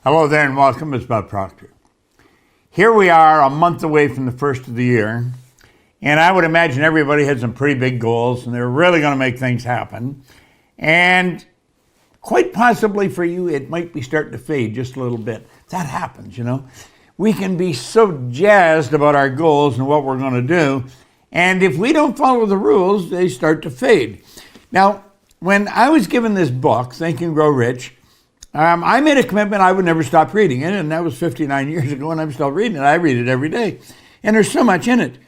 Hello there and welcome. It's Bob Proctor. Here we are a month away from the first of the year, and I would imagine everybody had some pretty big goals and they're really going to make things happen. And quite possibly for you, it might be starting to fade just a little bit. That happens, you know. We can be so jazzed about our goals and what we're going to do, and if we don't follow the rules, they start to fade. Now, when I was given this book, Think and Grow Rich, I made a commitment I would never stop reading it, and that was 59 years ago, and I'm still reading it. I read it every day, and there's so much in it.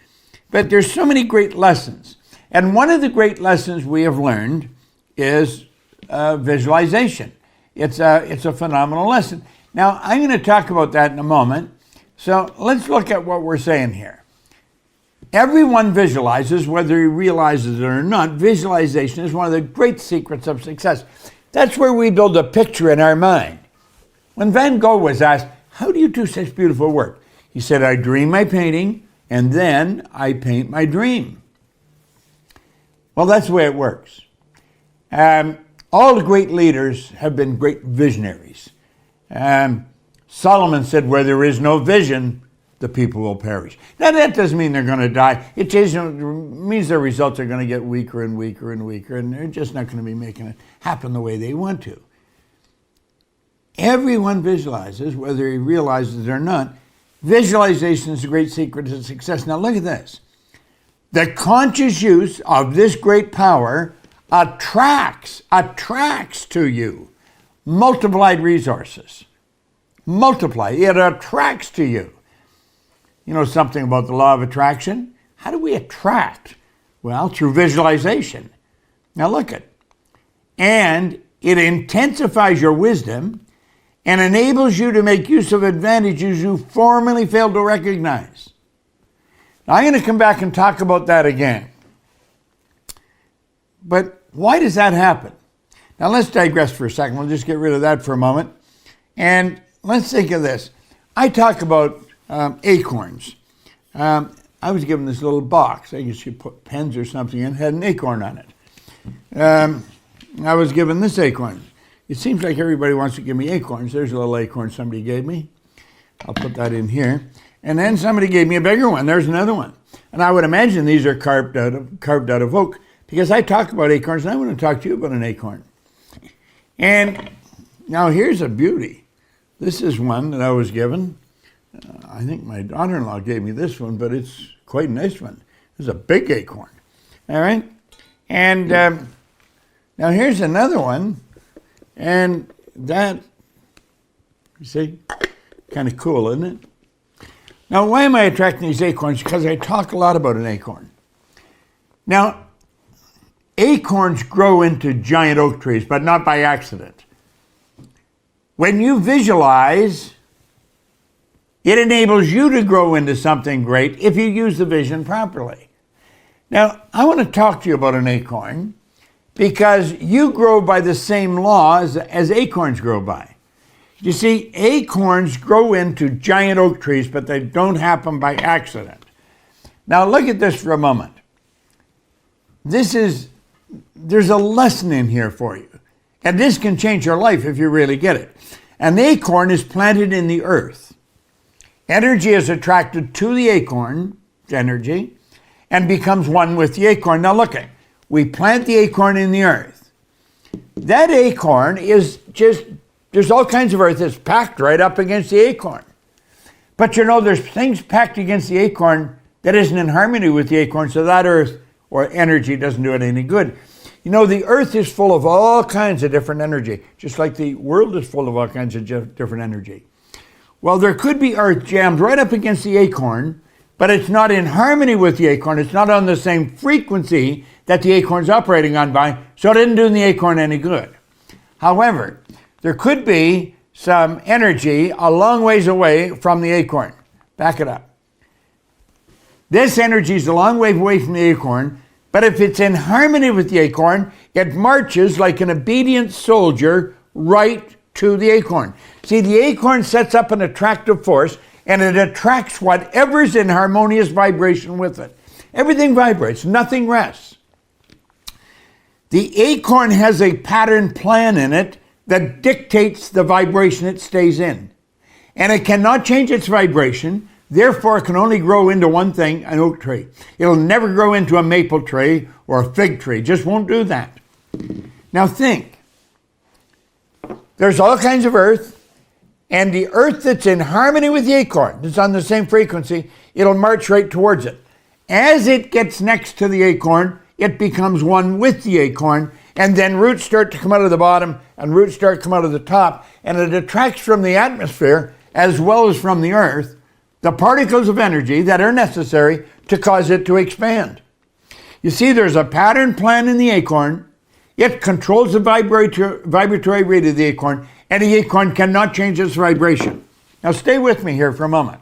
But there's so many great lessons. And one of the great lessons we have learned is visualization. It's a phenomenal lesson. Now, I'm going to talk about that in a moment. So let's look at what we're saying here. Everyone visualizes, whether he realizes it or not. Visualization is one of the great secrets of success. That's where we build a picture in our mind. When Van Gogh was asked, how do you do such beautiful work? He said, I dream my painting, and then I paint my dream. Well, that's the way it works. All the great leaders have been great visionaries. Solomon said, where there is no vision, the people will perish. Now, that doesn't mean they're going to die. It just means their results are going to get weaker and weaker and weaker, and they're just not going to be making it happen the way they want to. Everyone visualizes, whether he realizes it or not. Visualization is a great secret to success. Now, look at this. The conscious use of this great power attracts to you multiplied resources. Multiply. It attracts to you. You know something about the law of attraction? How do we attract? Well, through visualization. Now look at it. And it intensifies your wisdom and enables you to make use of advantages you formerly failed to recognize. Now, I'm going to come back and talk about that again. But why does that happen? Now let's digress for a second. We'll just get rid of that for a moment. And let's think of this. I talk about acorns. I was given this little box. I guess you put pens or something in. It had an acorn on it. I was given this acorn. It seems like everybody wants to give me acorns. There's a little acorn somebody gave me. I'll put that in here. And then somebody gave me a bigger one. There's another one. And I would imagine these are carved out of oak, because I talk about acorns, and I want to talk to you about an acorn. And now here's a beauty. This is one that I was given. I think my daughter-in-law gave me this one, but it's quite a nice one. It's a big acorn. All right? And now here's another one. And that, you see, kind of cool, isn't it? Now, why am I attracting these acorns? Because I talk a lot about an acorn. Now, acorns grow into giant oak trees, but not by accident. When you visualize, it enables you to grow into something great if you use the vision properly. Now, I want to talk to you about an acorn because you grow by the same laws as acorns grow by. You see, acorns grow into giant oak trees, but they don't happen by accident. Now, look at this for a moment. There's a lesson in here for you, and this can change your life if you really get it. An acorn is planted in the earth. Energy is attracted to the acorn, energy, and becomes one with the acorn. Now look, we plant the acorn in the earth. That acorn is just, there's all kinds of earth that's packed right up against the acorn. But you know, there's things packed against the acorn that isn't in harmony with the acorn, so that earth or energy doesn't do it any good. You know, the earth is full of all kinds of different energy, just like the world is full of all kinds of different energy. Well, there could be earth jammed right up against the acorn, but it's not in harmony with the acorn. It's not on the same frequency that the acorn's operating on by, so it didn't do the acorn any good. However, there could be some energy a long ways away from the acorn. Back it up. This energy is a long way away from the acorn, but if it's in harmony with the acorn, it marches like an obedient soldier right to the acorn. See, the acorn sets up an attractive force, and it attracts whatever's in harmonious vibration with it. Everything vibrates, nothing rests. The acorn has a pattern plan in it that dictates the vibration it stays in. And it cannot change its vibration, therefore it can only grow into one thing, an oak tree. It'll never grow into a maple tree or a fig tree, just won't do that. Now think, there's all kinds of earth, and the earth that's in harmony with the acorn, that's on the same frequency, it'll march right towards it. As it gets next to the acorn, it becomes one with the acorn, and then roots start to come out of the bottom, and roots start to come out of the top, and it attracts from the atmosphere, as well as from the earth, the particles of energy that are necessary to cause it to expand. You see, there's a pattern plan in the acorn. It controls the vibratory rate of the acorn, and the acorn cannot change its vibration. Now stay with me here for a moment.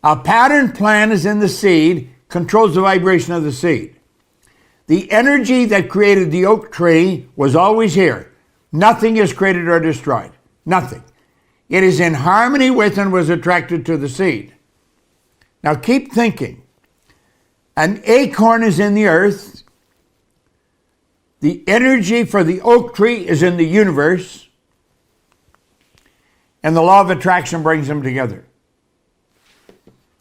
A pattern plan is in the seed, controls the vibration of the seed. The energy that created the oak tree was always here. Nothing is created or destroyed. Nothing. It is in harmony with and was attracted to the seed. Now keep thinking. An acorn is in the earth. The energy for the oak tree is in the universe. And the law of attraction brings them together.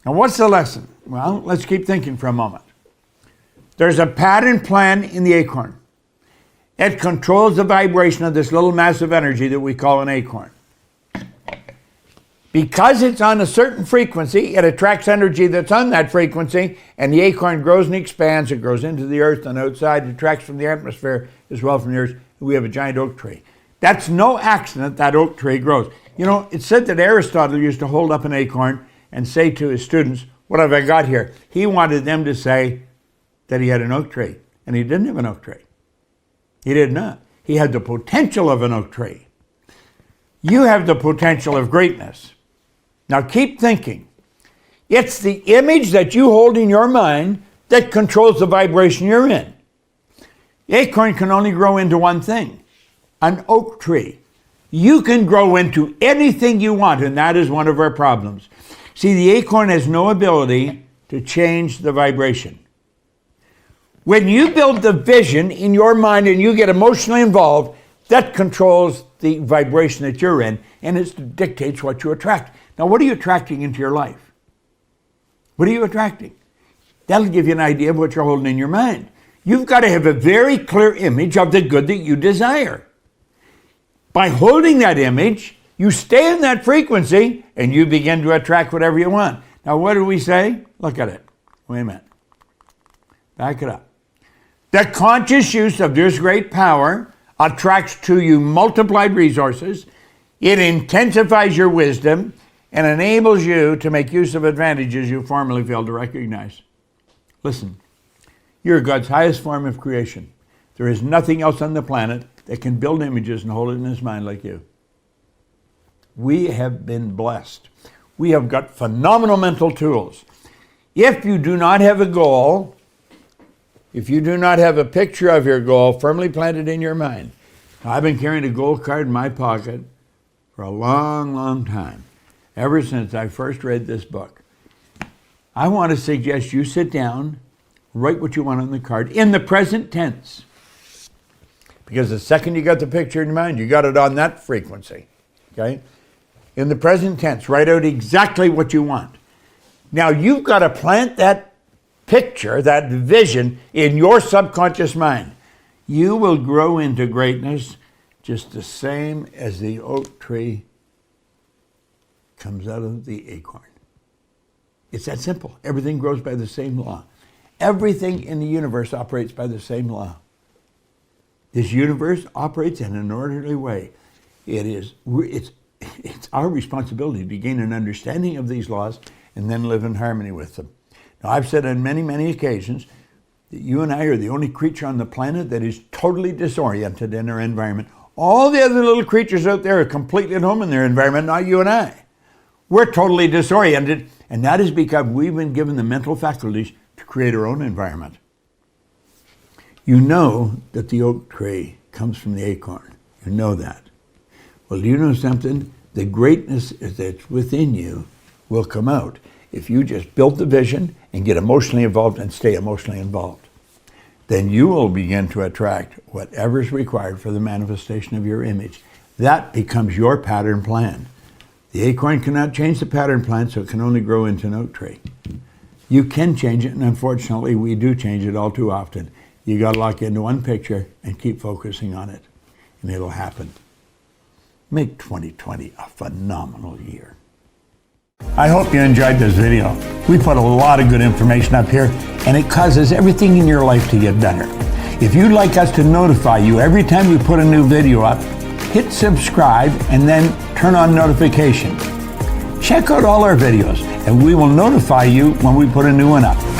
Now what's the lesson? Well, let's keep thinking for a moment. There's a pattern plan in the acorn. It controls the vibration of this little mass of energy that we call an acorn. Because it's on a certain frequency, it attracts energy that's on that frequency, and the acorn grows and expands. It grows into the earth and outside. It attracts from the atmosphere as well from the earth. We have a giant oak tree. That's no accident that oak tree grows. You know, it's said that Aristotle used to hold up an acorn and say to his students, "What have I got here?" He wanted them to say that he had an oak tree, and he didn't have an oak tree. He did not. He had the potential of an oak tree. You have the potential of greatness. Now keep thinking. It's the image that you hold in your mind that controls the vibration you're in. The acorn can only grow into one thing, an oak tree. You can grow into anything you want, and that is one of our problems. See, the acorn has no ability to change the vibration. When you build the vision in your mind and you get emotionally involved, that controls the vibration that you're in, and it dictates what you attract. Now, what are you attracting into your life? What are you attracting? That'll give you an idea of what you're holding in your mind. You've got to have a very clear image of the good that you desire. By holding that image, you stay in that frequency, and you begin to attract whatever you want. Now, what do we say? Look at it. Wait a minute. Back it up. The conscious use of this great power attracts to you multiplied resources. It intensifies your wisdom and enables you to make use of advantages you formerly failed to recognize. Listen, you're God's highest form of creation. There is nothing else on the planet that can build images and hold it in his mind like you. We have been blessed. We have got phenomenal mental tools. If you do not have a goal, if you do not have a picture of your goal firmly planted in your mind, I've been carrying a goal card in my pocket for a long, long time, ever since I first read this book. I want to suggest you sit down, write what you want on the card in the present tense. Because the second you got the picture in your mind, you got it on that frequency. Okay? In the present tense, write out exactly what you want. Now you've got to plant that picture, that vision in your subconscious mind. You will grow into greatness just the same as the oak tree comes out of the acorn. It's that simple. Everything grows by the same law. Everything in the universe operates by the same law. This universe operates in an orderly way. It's our responsibility to gain an understanding of these laws and then live in harmony with them. Now, I've said on many, many occasions that you and I are the only creature on the planet that is totally disoriented in our environment. All the other little creatures out there are completely at home in their environment, not you and I. We're totally disoriented, and that is because we've been given the mental faculties to create our own environment. You know that the oak tree comes from the acorn. You know that. Well, do you know something? The greatness that's within you will come out if you just build the vision and get emotionally involved and stay emotionally involved. then you will begin to attract whatever is required for the manifestation of your image. That becomes your pattern plan. The acorn cannot change the pattern plan, so it can only grow into an oak tree. You can change it, and unfortunately, we do change it all too often. You got to lock into one picture and keep focusing on it, and it'll happen. Make 2020 a phenomenal year. I hope you enjoyed this video. We put a lot of good information up here, and it causes everything in your life to get better. If you'd like us to notify you every time we put a new video up, hit subscribe and then turn on notifications. Check out all our videos, and we will notify you when we put a new one up.